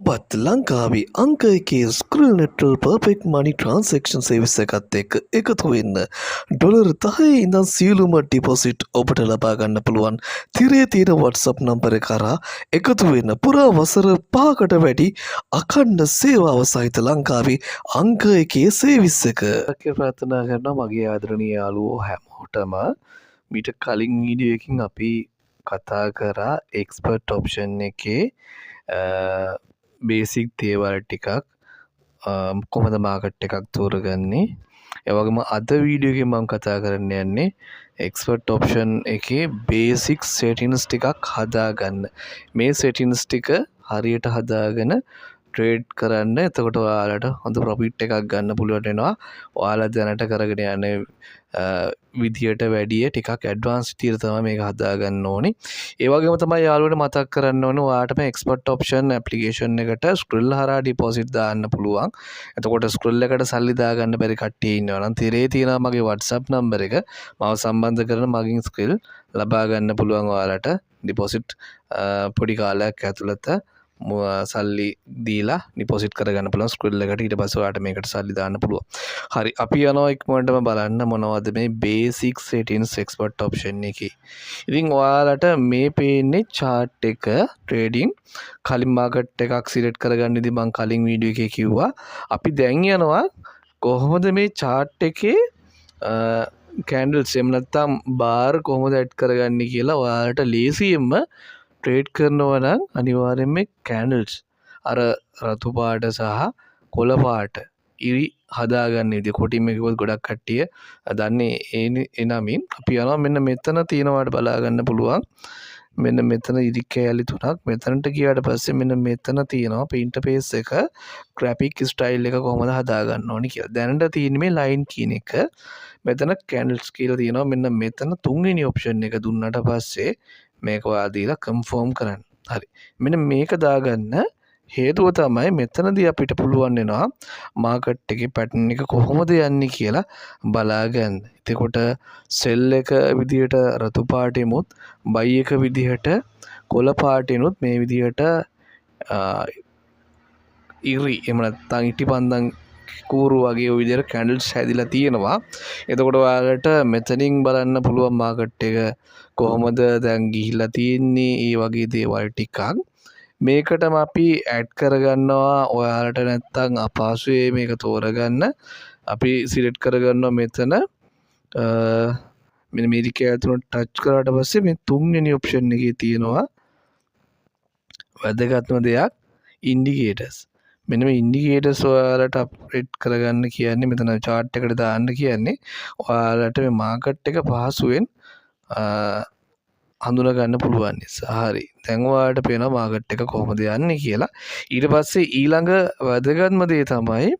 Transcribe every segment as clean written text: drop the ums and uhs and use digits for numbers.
ඔබත් ලංකාවේ අංක එකේ ස්ක්‍රිල් නෙට්වල් පර්ෆෙක්ට් මනි ට්‍රාන්සැක්ෂන් සර්විස් එකත් එක්ක එකතු වෙන්න. ඩොලර් 10 ඉඳන් සියලුම ඩිපොසිට් ඔබට ලබා ගන්න පුළුවන් තිරේ තියෙන WhatsApp නම්බර එක කරා එකතු වෙන්න. පුරා වසර 5කට වැඩි අඛණ්ඩ සේවාව සහිත ලංකාවේ අංක එකේ සර්විස් එක. ප්‍රාර්ථනා කරනවා මගේ ආදරණීය යාළුවෝ හැමෝටම. මීට කලින් වීඩියෝ එකකින් අපි කතා කරා එක්ස්පර්ට් ඔප්ෂන් එකේ බේසික් දේවල් ටිකක් කොහොමද මාකට් එකක් තෝරගන්නේ. ඒ වගේම අද වීඩියෝ එකේ මම කතා කරන්න යන්නේ එක්ස්පර්ට් ඔප්ෂන් එකේ බේසික් සෙටින්ග්ස් ටිකක් හදාගන්න. මේ සෙටින්ග්ස් ටික හරියට හදාගෙන ට්‍රේඩ් කරන්න. එතකොට ඔයාලට හොඳ ප්‍රොෆිට් එකක් ගන්න පුළුවන් වෙනවා. ඔයාලා දැනට කරගෙන යන විදියට වැඩිය ටිකක් ඇඩ්වාන්ස් විදියට තමයි මේක හදාගන්න ඕනේ. ඒ වගේම තමයි යාළුවන්ට මතක් කරන්න ඕනේ ඔයාලටම එක්ස්පර්ට් ඔප්ෂන් ඇප්ලිකේෂන් එකට ස්ක්‍රිල් හරහා ඩිපොසිට් දාන්න පුළුවන්. එතකොට ස්ක්‍රිල් එකට සල්ලි දාගන්න බැරි කට්ටිය ඉන්නවා නම් තිරේ තියෙනවා මගේ WhatsApp නම්බර එක. මාව සම්බන්ධ කරන මගින් ස්ක්‍රිල් ලබා ගන්න පුළුවන් ඔයාලට ඩිපොසිට් පොඩි කාලයක් ඇතුළත සල්ලි දීලා ඩිපොසිට් කරගන්න පුළුවන් ස්ක්‍රිල් එකට. ඊට පස්සේ ඔයාලට මේකට සල්ලි දාන්න පුළුවන්. හරි අපි යනවා ඉක්මනටම බලන්න මොනවද මේ බේසික් සෙටින්ග්ස් එක්ස්පර්ට් ඔප්ෂන් එකේ. ඉතින් ඔයාලට මේ පේන්නේ chart එක ට්‍රේඩින් කලින් මාකට් එකක් සිලෙක්ට් කරගන්න ඉතින් මම කලින් වීඩියෝ එකේ කිව්වා අපි දැන් යනවා කොහොමද මේ chart එකේ කැන්ඩල්ස් එහෙම නැත්නම් බාර් කොහොමද ඇඩ් කරගන්නේ කියලා ඔයාලට ලේසියෙන්ම ට්‍රේඩ් කරනවා නම් අනිවාර්යෙන්ම කැන්ඩල්ස් අර රතු පාට සහ කොළ පාට ඉරි හදාගන්න විදිය කොටින්ම කිව්වොත් ගොඩක් කට්ටිය දන්නේ ඒ නමින් අපි යනවා මෙන්න මෙතන තියෙනවාට බලා ගන්න පුළුවන්. මෙන්න මෙතන ඉරි කෑලි තුනක් මෙතනට ගියාට පස්සේ මෙන්න මෙතන තියෙනවා පින්ට පේස් එක ග්‍රැෆික් ස්ටයිල් එක කොහොමද හදාගන්න ඕනි කියලා. දැනට තියෙන්නේ මේ ලයින් කියන එක. මෙතන කැන්ඩල්ස් කියලා තියෙනවා. මෙන්න මෙතන තුන්වෙනි ඔප්ෂන් එක දුන්නාට පස්සේ මේක ඔයා දීලා කන්ෆර්ම් කරන්න. හරි. මෙන්න මේක දාගන්න හේතුව තමයි මෙතනදී අපිට පුළුවන් වෙනවා මාකට් එකේ පැටර්න් එක කොහොමද යන්නේ කියලා බලාගන්න. එතකොට සෙල් එක විදිහට රතු පාටෙමුත් බයි එක විදිහට කොළ පාටෙනුත් මේ විදිහට ඉරි එහෙම නැත්නම් ඉටිපන්දම් කූරු වගේ ওই විදිහට කැන්ඩල්ස් හැදිලා තියෙනවා. එතකොට ඔයාලට මෙතනින් බලන්න පුළුවන් මාකට් එක කොහොමද දැන් ගිහිල්ලා තියෙන්නේ ඒ වගේ දේවල් ටිකක් මේකටම අපි ඇඩ් කරගන්නවා. ඔයාලට නැත්තම් අපහසුයේ මේක තෝරගන්න අපි සිලෙක්ට් කරගන්නවා මෙතන මෙන්න මේ දිකේ ඇතුළට ටච් කරාට පස්සේ මේ තුන්වෙනි ඔප්ෂන් එකේ තියෙනවා වැදගත්ම දෙයක් ඉන්ඩිකේටර්ස්. මෙන්න මේ ඉන්ඩිකේටර්ස් ඔයාලට අප්ඩේට් කරගන්න කියන්නේ මෙතන chart එකට දාන්න කියන්නේ ඔයාලට මේ මාකට් එක පහසුවෙන් හඳුනා ගන්න පුළුවන් නිසා. හරි. දැන් ඔයාලට පේනවා මාකට් එක කොහොමද යන්නේ කියලා. ඊට පස්සේ ඊළඟ වැදගත්ම දේ තමයි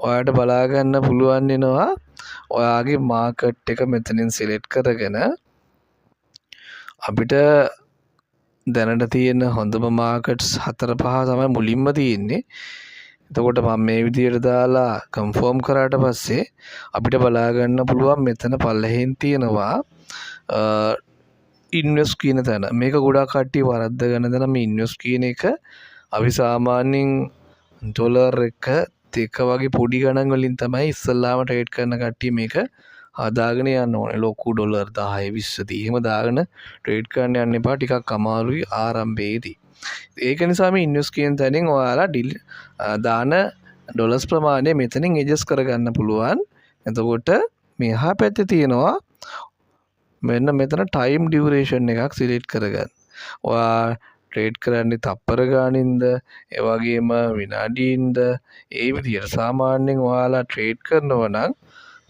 ඔයාලට බලා ගන්න පුළුවන් වෙනවා ඔයාගේ මාකට් එක මෙතනින් සිලෙක්ට් කරගෙන අපිට දැනට තියෙන හොඳම මාකට්ස් 4-5 තමයි මුලින්ම තියෙන්නේ. එතකොට මම මේ විදිහට දාලා කන්ෆර්ම් කරාට පස්සේ අපිට බලා ගන්න පුළුවන් මෙතන පල්ලෙහෙන් තියෙනවා ඉන්වෙස්ට් කියන තැන. මේක ගොඩාක් කට්ටිය වරද්ද ගන්න තැන මේ ඉන්වෙස්ට් කියන එක අපි සාමාන්‍යයෙන් ඩොලර් එක දෙක වගේ පොඩි ගණන් වලින් තමයි ඉස්සල්ලාම ට්‍රේඩ් කරන කට්ටිය මේක හදාගෙන යන්න ඕනේ. ලොකු ඩොලර් 10 20 30 එහෙම දාගෙන ට්‍රේඩ් කරන්න යන්න එපා. ටිකක් අමාරුයි ආරම්භයේදී. ඒක නිසා මේ ඉන්වෙස්ට් කියන තැනින් ඔයාලා දාන ඩොලර්ස් ප්‍රමාණය මෙතනින් ඇඩ්ජස්ට් කරගන්න පුළුවන්. එතකොට මෙහා පැත්තේ තියෙනවා මෙන්න මෙතන ටයිම් ඩියුරේෂන් එකක් සිලෙක්ට් කරගන්න. ඔයා ට්‍රේඩ් කරන්නේ තප්පර ගානින්ද ඒ වගේම විනාඩියින්ද ඒ විදිහට සාමාන්‍යයෙන් ඔයාලා ට්‍රේඩ් කරනවා නම්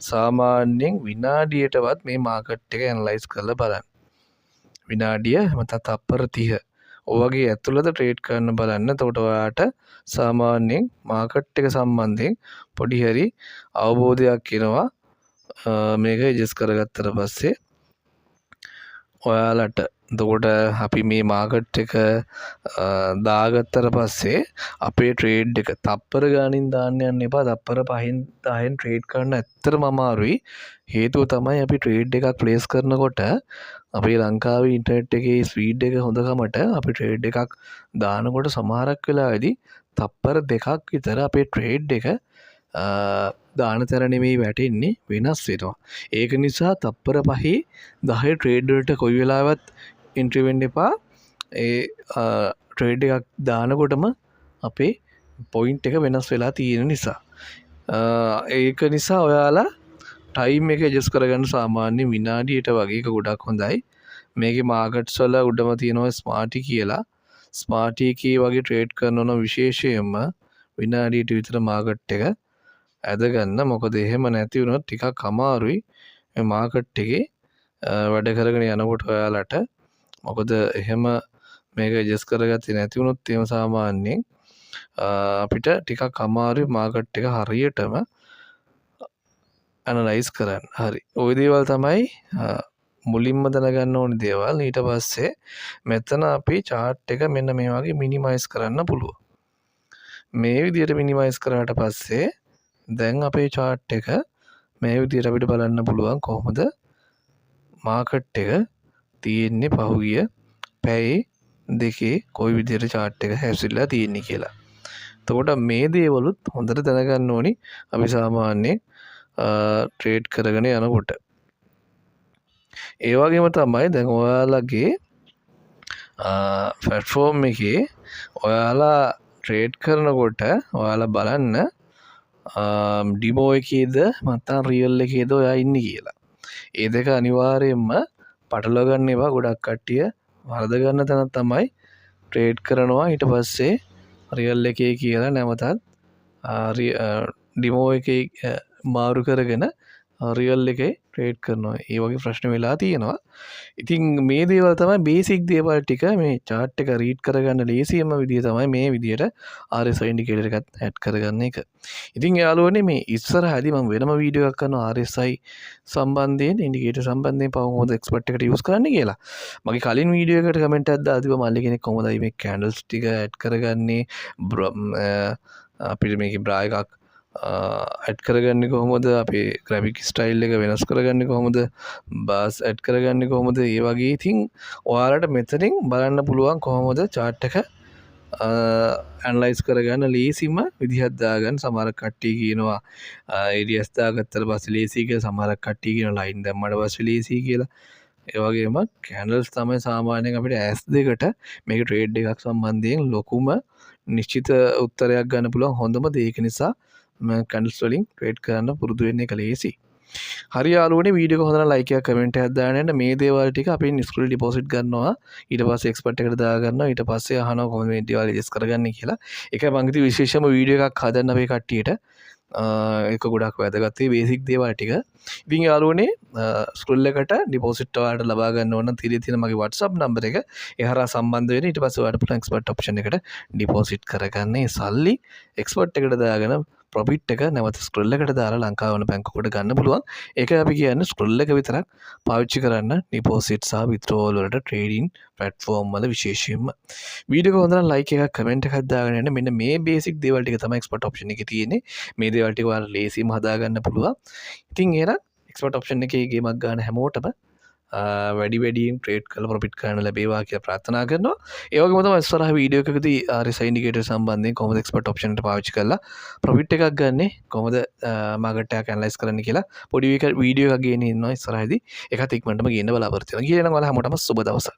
සාමාන්‍යයෙන් විනාඩියටවත් මේ මාකට් එක ඇනලයිස් කරලා බලන්න. විනාඩිය නැත්නම් තප්පර 30 ඔය වගේ ඇතුළත ට්‍රේඩ් කරන්න බලන්න. එතකොට ඔයාට සාමාන්‍යයෙන් මාකට් එක සම්බන්ධයෙන් පොඩි හරි අවබෝධයක් එනවා. මේක ඇඩ්ජස්ට් කරගත්තට පස්සේ ඔයාලට එතකොට අපි මේ මාකට් එක දාගත්තට පස්සේ අපේ ට්‍රේඩ් එක තප්පර ගානින් දාන්න යන්න එපා. තප්පර 5න් 10න් ට්‍රේඩ් කරන්න ඇත්තටම අමාරුයි. හේතුව තමයි අපි ට්‍රේඩ් එකක් ප්ලේස් කරනකොට අපේ ලංකාවේ ඉන්ටර්නෙට් එකේ ස්පීඩ් එක හොඳකමට අපි ට්‍රේඩ් එකක් දානකොට සමහරක් වෙලාවෙදී තප්පර 2ක් විතර අපේ ට්‍රේඩ් එක දාන තැන නෙමෙයි වැටෙන්නේ, වෙනස් වෙනවා. ඒක නිසා තප්පර 5 10 ට්‍රේඩ් වලට කොයි වෙලාවත් එන්ට්‍රි වෙන්න එපා. ඒ ට්‍රේඩ් එකක් දානකොටම අපේ පොයින්ට් එක වෙනස් වෙලා තියෙන නිසා. ඒක නිසා ඔයාලා ටයිම් එක ඇඩ්ජස්ට් කරගන්න සාමාන්‍ය විනාඩියට වගේ එක ගොඩක් හොඳයි. මේකේ මාකට්ස් වල උඩම තියෙනවා ස්මාර්ටි කියලා. ස්මාර්ටි කී වගේ ට්‍රේඩ් කරනවා නම් විශේෂයෙන්ම විනාඩියට විතර මාකට් එක ඇදගන්න. මොකද එහෙම නැති වුණොත් ටිකක් අමාරුයි මේ මාකට් එකේ වැඩ කරගෙන යනකොට ඔයාලට. මොකද එහෙම මේක ඇඩ්ජස්ට් කරගත්තේ නැති වුණොත් එහෙම සාමාන්‍යයෙන් අපිට ටිකක් අමාරුයි මාකට් එක හරියටම ඇනලයිස් කරන්න. හරි. ওই දේවල් තමයි මුලින්ම දැනගන්න ඕනේ දේවල්. ඊට පස්සේ මෙතන අපි chart එක මෙන්න මේ වගේ මිනිමයිස් කරන්න පුළුවන්. මේ විදිහට මිනිමයිස් කරාට පස්සේ දැන් අපේ chart එක මේ විදිහට අපිට බලන්න පුළුවන් කොහොමද මාකට් එක තියෙන්නේ පහුගිය පැය දෙකේ කොයි විදිහට chart එක හැසිරලා තියෙන්නේ කියලා. එතකොට මේ දේවලුත් හොඳට දැනගන්න ඕනි අපි සාමාන්‍යයෙන් ට්‍රේඩ් කරගෙන යනකොට. ඒ වගේම තමයි දැන් ඔයාලගේ ප්ලැට්ෆෝම් එකේ ඔයාලා ට්‍රේඩ් කරනකොට ඔයාලා බලන්න ඩිමෝ එකේද නැත්නම් රියල් එකේද ඔයා ඉන්නේ කියලා. ඒ දෙක අනිවාර්යයෙන්ම පටලවා ගන්න ඒවා ගොඩක් කට්ටිය වරද ගන්න තැන තමයි ට්‍රේඩ් කරනවා ඊට පස්සේ රියල් එකේ කියලා නැවතත් ඩිමෝ එකේ මාරු කරගෙන රියල් එකේ ට්‍රේඩ් කරනවා. ඒ වගේ ප්‍රශ්න වෙලා තියෙනවා. ඉතින් මේ දේවල් තමයි බේසික් දේවල් ටික මේ chart එක රීඩ් කරගන්න ලේසියම විදිය තමයි මේ විදියට RSI ඉන්ඩිකේටර් එකත් ඇඩ් කරගන්න එක. ඉතින් යාළුවනේ මේ ඉස්සරහදී මම වෙනම වීඩියෝ එකක් කරනවා RSI සම්බන්ධයෙන් ඉන්ඩිකේටර් සම්බන්ධයෙන් කොහොමද එක්ස්පර්ට් එකට යූස් කරන්න කියලා. මගේ කලින් වීඩියෝ එකකට කමෙන්ට් එකක් දාලා තිබ්බා මල්ලි කෙනෙක් කොහොමදයි මේ කැන්ඩල්ස් ටික ඇඩ් කරගන්නේ අපිට මේකේ බ්‍රා එකක් ඇඩ් කරගන්නේ කොහොමද, අපේ ග්‍රැෆික් ස්ටයිල් එක වෙනස් කරගන්නේ කොහොමද, බාස් ඇඩ් කරගන්නේ කොහොමද, ඒ වගේ ඉතින් ඔයාලට මෙතනින් බලන්න පුළුවන් කොහොමද chart එක ඇනලයිස් කරගන්න ලේසිම විදිහක් දාගන්න. සමහර කට්ටිය කියනවා ADS දාගත්තට පස්සේ ලේසි කියලා, සමහර කට්ටිය කියනවා ලයින් දැම්මට පස්සේ ලේසි කියලා. ඒ වගේම කැන්ඩල්ස් තමයි සාමාන්‍යයෙන් අපිට ඇස් දෙකට මේක ට්‍රේඩ් එකක් සම්බන්ධයෙන් ලොකුම නිශ්චිත උත්තරයක් ගන්න පුළුවන් හොඳම දේ. ඒක නිසා කැන්ඩල්ස් වලින් ට්‍රේඩ් කරන්න පුරුදු වෙන්න එක ලේසි. හරි යාළුවනේ, වීඩියෝ එක හොඳ නම් ලයික් එකක් කමෙන්ට් එකක් දාන්න. මේ දේවල් ටික අපි ස්කූල් ඩිපොසිට් ගන්නවා, ඊට පස්සේ එක්ස්පර්ට් එකට දා ගන්නවා, ඊට පස්සේ අහනවා කොහොමද මේ දේවල් ඇඩ්ජස්ට් කරගන්නේ කියලා. ඒකයි මම කිව්වේ විශේෂම වීඩියෝ එකක් හදන්න අපේ කට්ටියට. ඒක ගොඩක් වැදගත් මේ බේසික් දේවල් ටික. ඉතින් යාළුවනේ ස්කූල් එකට ඩිපොසිට් ඔයාලට ලබා ගන්න ඕන නම් තියෙන මගේ WhatsApp නම්බර එක ඒ හරහා සම්බන්ධ වෙන්න. ඊට පස්සේ ඔයාලට පුළුවන් එක්ස්පර්ට් ඔප්ෂන් එකට ඩිපොසිට් කරගන්න. ඒ සල්ලි එක්ස්පර්ට් එකට දාගෙන ප්‍රොෆිට් එක නැවත ස්ක්‍රෝල් එකට දාලා ලංකාව වන බැංකුවකට ගන්න පුළුවන්. ඒක අපි කියන්නේ ස්ක්‍රෝල් එක විතරක් පාවිච්චි කරන්න ඩිපොසිට් සහ විත්ඩ්‍රෝවල් වලට ට්‍රේඩින් ප්ලැට්ෆෝම් වල විශේෂයෙන්ම. වීඩියෝ එක හොඳ නම් ලයික් එකක් කමෙන්ට් එකක් දාගෙන යන්න. මෙන්න මේ බේසික් දේවල් ටික තමයි එක්ස්පර්ට් ඔප්ෂන් එකේ තියෙන්නේ. මේ දේවල් ටික ඔයාලා ලේසියෙන්ම හදා ගන්න පුළුවන්. ඉතින් එහෙනම් එක්ස්පර්ට් ඔප්ෂන් එකේ ගේමක් ගන්න හැමෝටම වැඩියෙන් ට්‍රේඩ් කරලා ප්‍රොෆිට් කරන්න ලැබේවා කියලා ප්‍රාර්ථනා කරනවා. ඒ වගේම තමයි ඉස්සරහ වීඩියෝ එකකදී RSI ඉන්ඩිකේටර් සම්බන්ධයෙන් කොහොමද එක්ස්පර්ට් ඔප්ෂන් එක පාවිච්චි කරලා ප්‍රොෆිට් එකක් ගන්නෙ, කොහොමද මාකට් එක ඇනලයිස් කරන්න කියලා පොඩි වීඩියෝ එකක් ගේන්න ඉන්නවා ඉස්සරහදී. ඒකත් ඉක්මනටම ගේන්න බලාපොරොත්තු වෙනවා. කියලා නම් ඔයාලා හැමෝටම සුබ දවසක්.